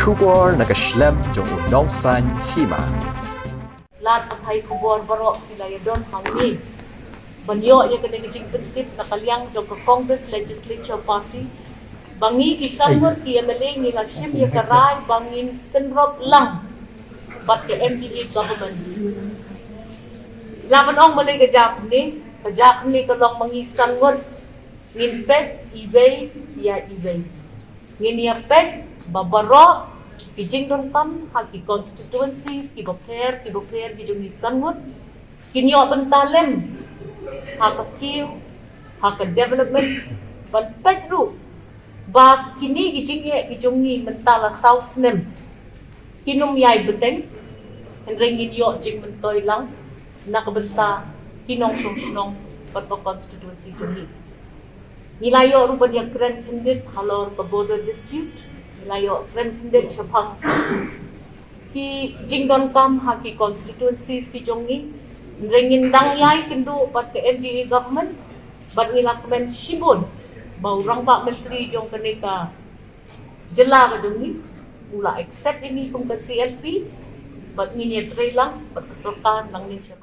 kubor nakaslem jong unong san hima. Lahat ang hay kubor barok nila don hangi. Banyo ya kena kijing pentit nakaliang jong ke Congress Legislature Party. Bangi kisamur ki amaling nila shim ya karay bangin senrop lang. But the MPA government. Laban ong malay kajak ni kalong mangisan ngot. Nginpet, ibay, ya ibay. Nginiapet, babaro, kijing don tam, haki constituencies, kiboper, kijong isan ngot. Kinyo bentalem, haka kiw, haka development, banpet ru. Ba kini kijong ni mentala south nem. Kinum yay beteng, ringin yo jing mentoy lang, nakabenta, kinong song pato constituency jong Nilayo rupa dia grand pendit halor ke border dispute. Nilayo grand pendit syapang ki jingdon kam haki constituencies ki jongi. Ringin dang yai kendu pat ke MDA government. Bat nilakmen shibun. Bau rang pak menteri jong keneka jela ke jongi. Ula accept ini kung ke CLP. Bat nginya lang, bat kesultan lang ni siya.